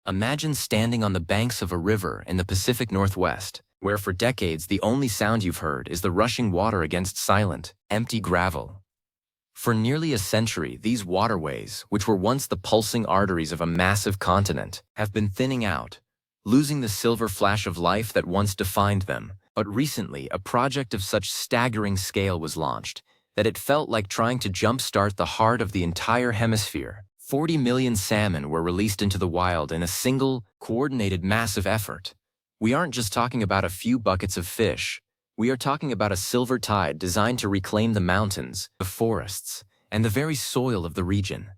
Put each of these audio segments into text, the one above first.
Imagine standing on the banks of a river in the Pacific Northwest, where for decades the only sound you've heard is the rushing water against silent, empty gravel. For nearly a century, these waterways, which were once the pulsing arteries of a massive continent, have been thinning out, losing the silver flash of life that once defined them. But recently, a project of such staggering scale was launched that it felt like trying to jumpstart the heart of the entire hemisphere. 40 million salmon were released into the wild in a single, coordinated massive effort. We aren't just talking about a few buckets of fish. We are talking about a silver tide designed to reclaim the mountains, the forests, and the very soil of the region.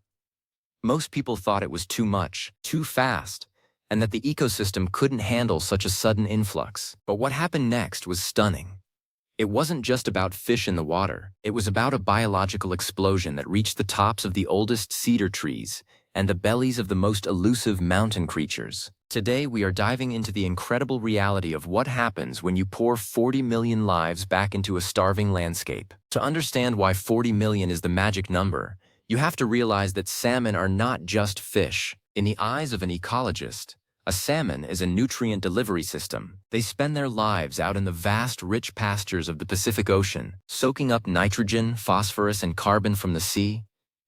Most people thought it was too much, too fast, and that the ecosystem couldn't handle such a sudden influx. But what happened next was stunning. It wasn't just about fish in the water. It was about a biological explosion that reached the tops of the oldest cedar trees and the bellies of the most elusive mountain creatures. Today, we are diving into the incredible reality of what happens when you pour 40 million lives back into a starving landscape. To understand why 40 million is the magic number, you have to realize that salmon are not just fish. In the eyes of an ecologist, a salmon is a nutrient delivery system. They spend their lives out in the vast, rich pastures of the Pacific Ocean, soaking up nitrogen, phosphorus, and carbon from the sea.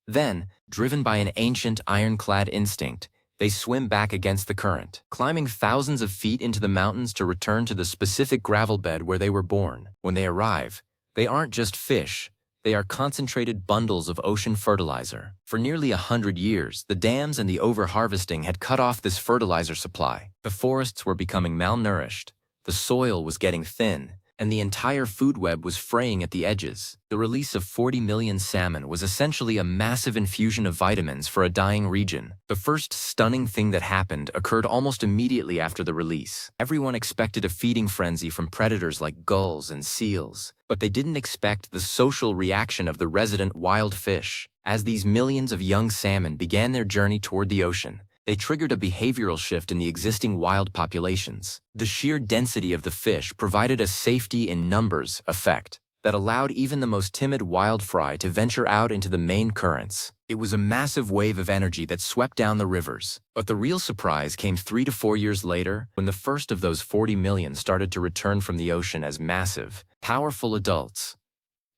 Then, driven by an ancient ironclad instinct, they swim back against the current, climbing thousands of feet into the mountains to return to the specific gravel bed where they were born. When they arrive, they aren't just fish. They are concentrated bundles of ocean fertilizer. For nearly 100 years, the dams and the overharvesting had cut off this fertilizer supply. The forests were becoming malnourished, the soil was getting thin, and the entire food web was fraying at the edges. The release of 40 million salmon was essentially a massive infusion of vitamins for a dying region. The first stunning thing that happened occurred almost immediately after the release. Everyone expected a feeding frenzy from predators like gulls and seals, but they didn't expect the social reaction of the resident wild fish. As these millions of young salmon began their journey toward the ocean, they triggered a behavioral shift in the existing wild populations. The sheer density of the fish provided a safety in numbers effect that allowed even the most timid wild fry to venture out into the main currents. It was a massive wave of energy that swept down the rivers. But the real surprise came 3 to 4 years later, when the first of those 40 million started to return from the ocean as massive, powerful adults.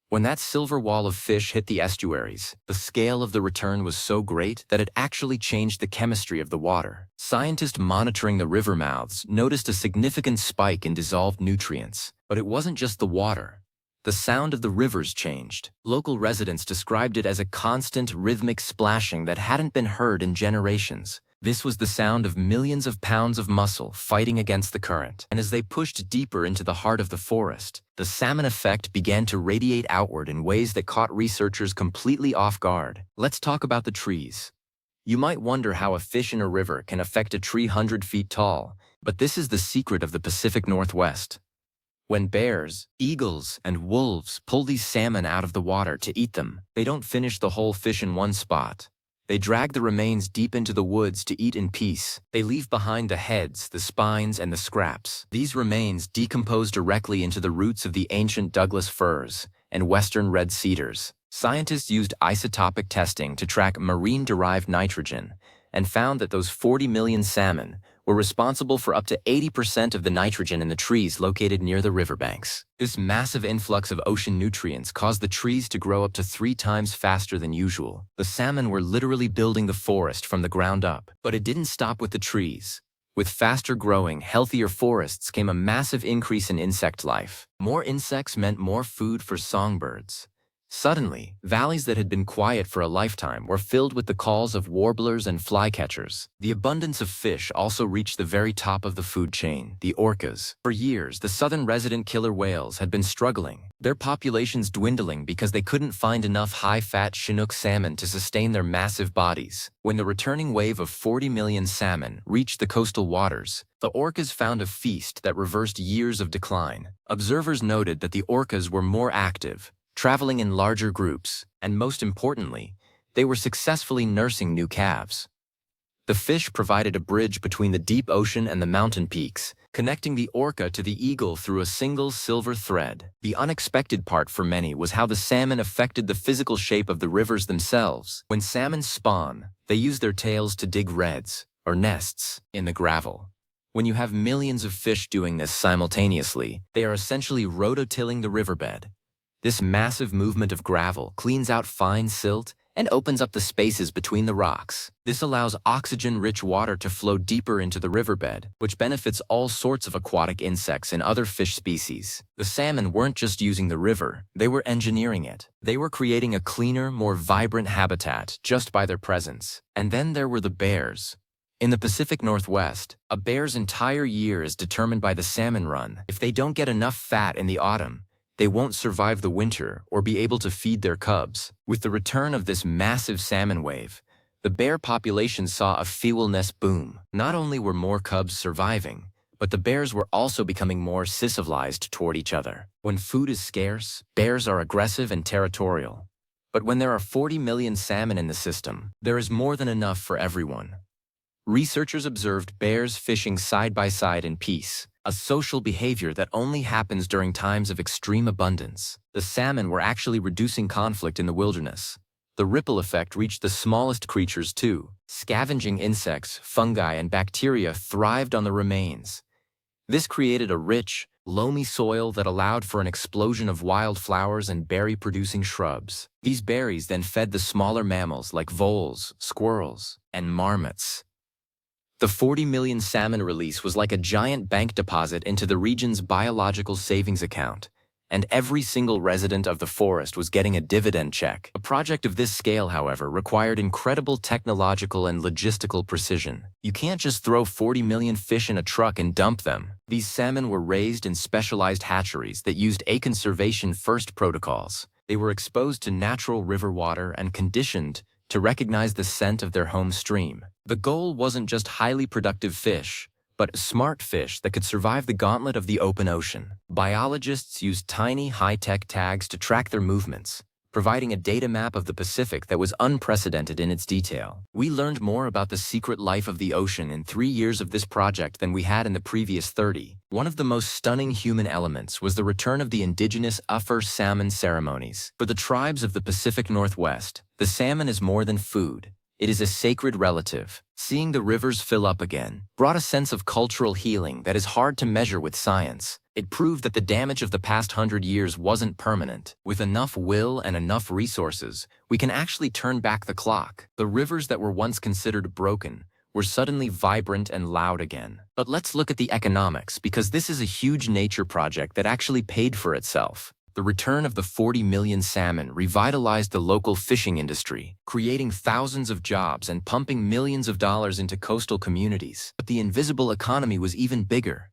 When that silver wall of fish hit the estuaries, the scale of the return was so great that it actually changed the chemistry of the water. Scientists monitoring the river mouths noticed a significant spike in dissolved nutrients. But it wasn't just the water. The sound of the rivers changed. Local residents described it as a constant, rhythmic splashing that hadn't been heard in generations. This was the sound of millions of pounds of muscle fighting against the current. And as they pushed deeper into the heart of the forest, the salmon effect began to radiate outward in ways that caught researchers completely off guard. Let's talk about the trees. You might wonder how a fish in a river can affect a tree 100 feet tall, but this is the secret of the Pacific Northwest. When bears, eagles, and wolves pull these salmon out of the water to eat them, they don't finish the whole fish in one spot. They drag the remains deep into the woods to eat in peace. They leave behind the heads, the spines, and the scraps. These remains decompose directly into the roots of the ancient Douglas firs and western red cedars. Scientists used isotopic testing to track marine-derived nitrogen and found that those 40 million salmon were responsible for up to 80% of the nitrogen in the trees located near the riverbanks. This massive influx of ocean nutrients caused the trees to grow up to 3 times faster than usual. The salmon were literally building the forest from the ground up. But it didn't stop with the trees. With faster growing, healthier forests came a massive increase in insect life. More insects meant more food for songbirds. Suddenly, valleys that had been quiet for a lifetime were filled with the calls of warblers and flycatchers. The abundance of fish also reached the very top of the food chain, the orcas. For years, the southern resident killer whales had been struggling, their populations dwindling because they couldn't find enough high-fat Chinook salmon to sustain their massive bodies. When the returning wave of 40 million salmon reached the coastal waters, the orcas found a feast that reversed years of decline. Observers noted that the orcas were more active, traveling in larger groups, and most importantly, they were successfully nursing new calves. The fish provided a bridge between the deep ocean and the mountain peaks, connecting the orca to the eagle through a single silver thread. The unexpected part for many was how the salmon affected the physical shape of the rivers themselves. When salmon spawn, they use their tails to dig redds, or nests, in the gravel. When you have millions of fish doing this simultaneously, they are essentially rototilling the riverbed. This massive movement of gravel cleans out fine silt and opens up the spaces between the rocks. This allows oxygen-rich water to flow deeper into the riverbed, which benefits all sorts of aquatic insects and other fish species. The salmon weren't just using the river, they were engineering it. They were creating a cleaner, more vibrant habitat just by their presence. And then there were the bears. In the Pacific Northwest, a bear's entire year is determined by the salmon run. If they don't get enough fat in the autumn, they won't survive the winter or be able to feed their cubs. With the return of this massive salmon wave, the bear population saw a feebleness boom. Not only were more cubs surviving, but the bears were also becoming more civilized toward each other. When food is scarce, bears are aggressive and territorial. But when there are 40 million salmon in the system, there is more than enough for everyone. Researchers observed bears fishing side by side in peace, a social behavior that only happens during times of extreme abundance. The salmon were actually reducing conflict in the wilderness. The ripple effect reached the smallest creatures too. Scavenging insects, fungi, and bacteria thrived on the remains. This created a rich, loamy soil that allowed for an explosion of wildflowers and berry-producing shrubs. These berries then fed the smaller mammals like voles, squirrels, and marmots. The 40 million salmon release was like a giant bank deposit into the region's biological savings account, and every single resident of the forest was getting a dividend check. A project of this scale, however, required incredible technological and logistical precision. You can't just throw 40 million fish in a truck and dump them. These salmon were raised in specialized hatcheries that used conservation-first protocols. They were exposed to natural river water and conditioned to recognize the scent of their home stream. The goal wasn't just highly productive fish, but smart fish that could survive the gauntlet of the open ocean. Biologists used tiny, high-tech tags to track their movements, providing a data map of the Pacific that was unprecedented in its detail. We learned more about the secret life of the ocean in 3 years of this project than we had in the previous 30. One of the most stunning human elements was the return of the indigenous Uffer salmon ceremonies. For the tribes of the Pacific Northwest, the salmon is more than food. It is a sacred relative. Seeing the rivers fill up again brought a sense of cultural healing that is hard to measure with science. It proved that the damage of the past 100 years wasn't permanent. With enough will and enough resources, we can actually turn back the clock. The rivers that were once considered broken were suddenly vibrant and loud again. But let's look at the economics, because this is a huge nature project that actually paid for itself. The return of the 40 million salmon revitalized the local fishing industry, creating thousands of jobs and pumping millions of dollars into coastal communities. But the invisible economy was even bigger.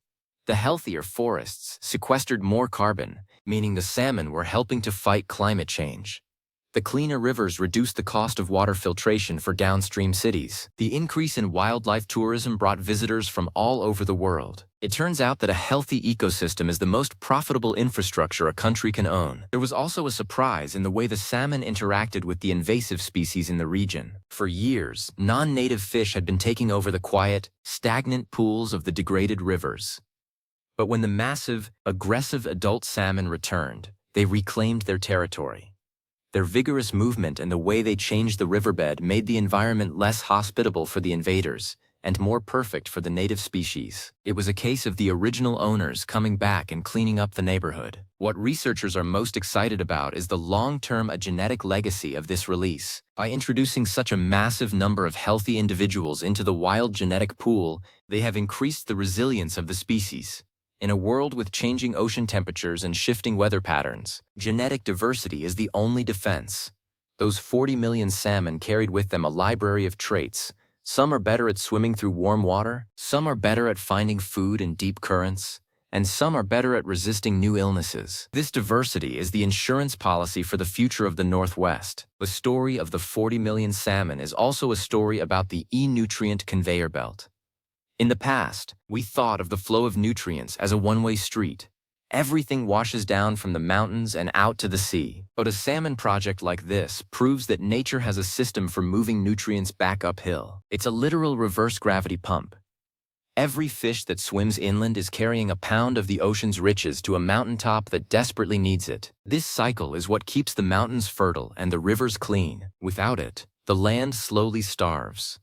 The healthier forests sequestered more carbon, meaning the salmon were helping to fight climate change. The cleaner rivers reduced the cost of water filtration for downstream cities. The increase in wildlife tourism brought visitors from all over the world. It turns out that a healthy ecosystem is the most profitable infrastructure a country can own. There was also a surprise in the way the salmon interacted with the invasive species in the region. For years, non-native fish had been taking over the quiet, stagnant pools of the degraded rivers. But when the massive, aggressive adult salmon returned, they reclaimed their territory. Their vigorous movement and the way they changed the riverbed made the environment less hospitable for the invaders and more perfect for the native species. It was a case of the original owners coming back and cleaning up the neighborhood. What researchers are most excited about is the long-term genetic legacy of this release. By introducing such a massive number of healthy individuals into the wild genetic pool, they have increased the resilience of the species. In a world with changing ocean temperatures and shifting weather patterns, genetic diversity is the only defense. Those 40 million salmon carried with them a library of traits. Some are better at swimming through warm water, some are better at finding food in deep currents, and some are better at resisting new illnesses. This diversity is the insurance policy for the future of the Northwest. The story of the 40 million salmon is also a story about the nutrient conveyor belt. In the past, we thought of the flow of nutrients as a one-way street. Everything washes down from the mountains and out to the sea. But a salmon project like this proves that nature has a system for moving nutrients back uphill. It's a literal reverse gravity pump. Every fish that swims inland is carrying a pound of the ocean's riches to a mountaintop that desperately needs it. This cycle is what keeps the mountains fertile and the rivers clean. Without it, the land slowly starves.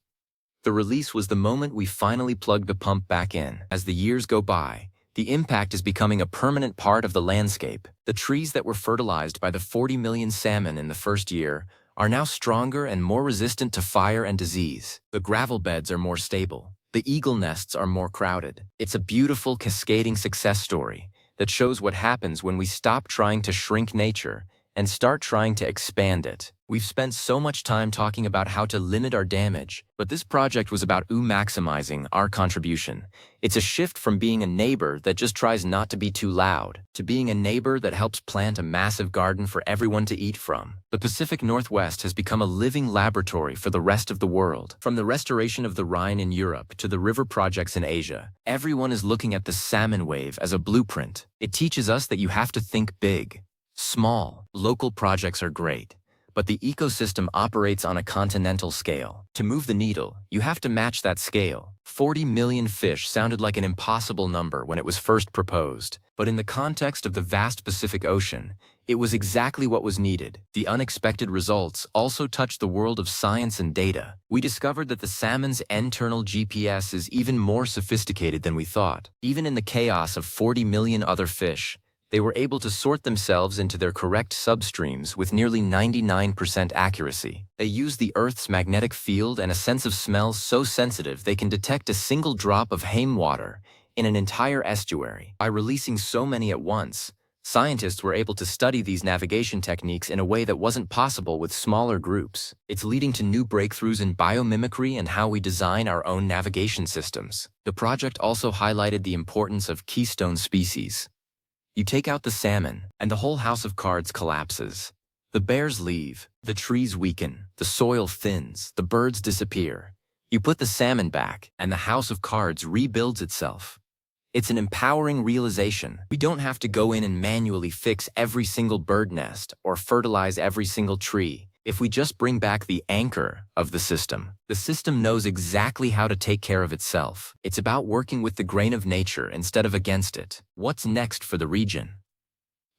The release was the moment we finally plugged the pump back in. As the years go by, the impact is becoming a permanent part of the landscape. The trees that were fertilized by the 40 million salmon in the first year are now stronger and more resistant to fire and disease. The gravel beds are more stable. The eagle nests are more crowded. It's a beautiful, cascading success story that shows what happens when we stop trying to shrink nature and start trying to expand it. We've spent so much time talking about how to limit our damage, but this project was about maximizing our contribution. It's a shift from being a neighbor that just tries not to be too loud, to being a neighbor that helps plant a massive garden for everyone to eat from. The Pacific Northwest has become a living laboratory for the rest of the world. From the restoration of the Rhine in Europe to the river projects in Asia, everyone is looking at the salmon wave as a blueprint. It teaches us that you have to think big. Small, local projects are great, but the ecosystem operates on a continental scale. To move the needle, you have to match that scale. 40 million fish sounded like an impossible number when it was first proposed, but in the context of the vast Pacific Ocean, it was exactly what was needed. The unexpected results also touched the world of science and data. We discovered that the salmon's internal GPS is even more sophisticated than we thought. Even in the chaos of 40 million other fish, they were able to sort themselves into their correct substreams with nearly 99% accuracy. They use the Earth's magnetic field and a sense of smell so sensitive they can detect a single drop of Haim water in an entire estuary. By releasing so many at once, scientists were able to study these navigation techniques in a way that wasn't possible with smaller groups. It's leading to new breakthroughs in biomimicry and how we design our own navigation systems. The project also highlighted the importance of keystone species. You take out the salmon, and the whole house of cards collapses. The bears leave, the trees weaken, the soil thins, the birds disappear. You put the salmon back, and the house of cards rebuilds itself. It's an empowering realization. We don't have to go in and manually fix every single bird nest or fertilize every single tree. If we just bring back the anchor of the system knows exactly how to take care of itself. It's about working with the grain of nature instead of against it. What's next for the region?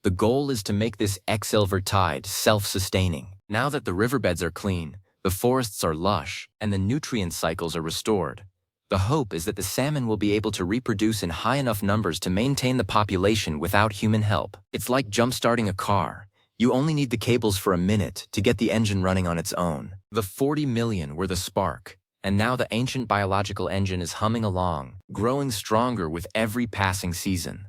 The goal is to make this Silver tide self-sustaining. Now that the riverbeds are clean, the forests are lush, and the nutrient cycles are restored, the hope is that the salmon will be able to reproduce in high enough numbers to maintain the population without human help. It's like jump-starting a car. You only need the cables for a minute to get the engine running on its own. The 40 million were the spark, and now the ancient biological engine is humming along, growing stronger with every passing season.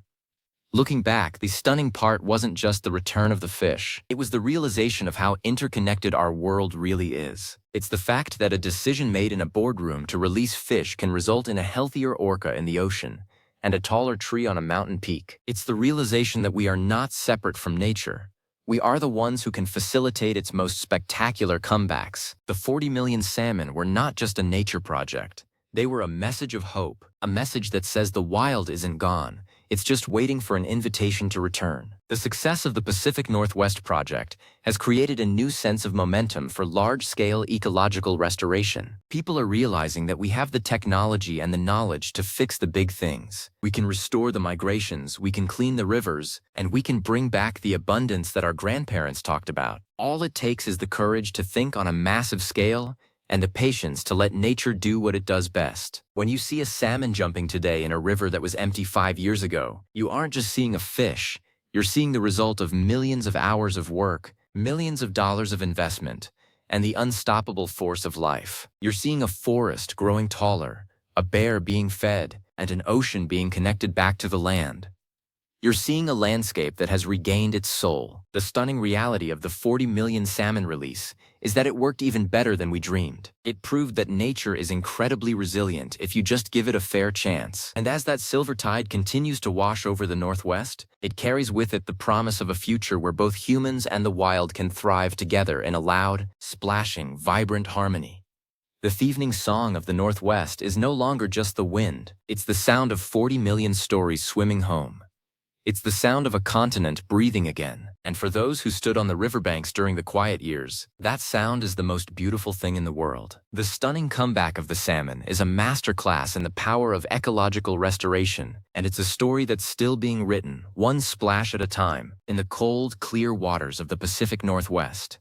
Looking back, the stunning part wasn't just the return of the fish. It was the realization of how interconnected our world really is. It's the fact that a decision made in a boardroom to release fish can result in a healthier orca in the ocean and a taller tree on a mountain peak. It's the realization that we are not separate from nature. We are the ones who can facilitate its most spectacular comebacks. The 40 million salmon were not just a nature project. They were a message of hope, a message that says the wild isn't gone. It's just waiting for an invitation to return. The success of the Pacific Northwest Project has created a new sense of momentum for large-scale ecological restoration. People are realizing that we have the technology and the knowledge to fix the big things. We can restore the migrations, we can clean the rivers, and we can bring back the abundance that our grandparents talked about. All it takes is the courage to think on a massive scale and the patience to let nature do what it does best. When you see a salmon jumping today in a river that was empty 5 years ago, you aren't just seeing a fish, you're seeing the result of millions of hours of work, millions of dollars of investment, and the unstoppable force of life. You're seeing a forest growing taller, a bear being fed, and an ocean being connected back to the land. You're seeing a landscape that has regained its soul. The stunning reality of the 40 million salmon release is that it worked even better than we dreamed. It proved that nature is incredibly resilient if you just give it a fair chance. And as that silver tide continues to wash over the Northwest, it carries with it the promise of a future where both humans and the wild can thrive together in a loud, splashing, vibrant harmony. The evening song of the Northwest is no longer just the wind. It's the sound of 40 million stories swimming home. It's the sound of a continent breathing again. And for those who stood on the riverbanks during the quiet years, that sound is the most beautiful thing in the world. The stunning comeback of the salmon is a masterclass in the power of ecological restoration, and it's a story that's still being written, one splash at a time, in the cold, clear waters of the Pacific Northwest.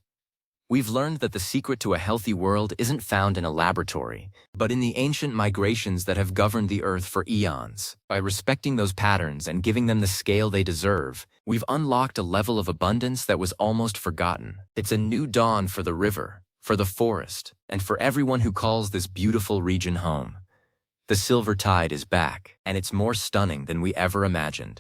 We've learned that the secret to a healthy world isn't found in a laboratory, but in the ancient migrations that have governed the Earth for eons. By respecting those patterns and giving them the scale they deserve, we've unlocked a level of abundance that was almost forgotten. It's a new dawn for the river, for the forest, and for everyone who calls this beautiful region home. The silver tide is back, and it's more stunning than we ever imagined.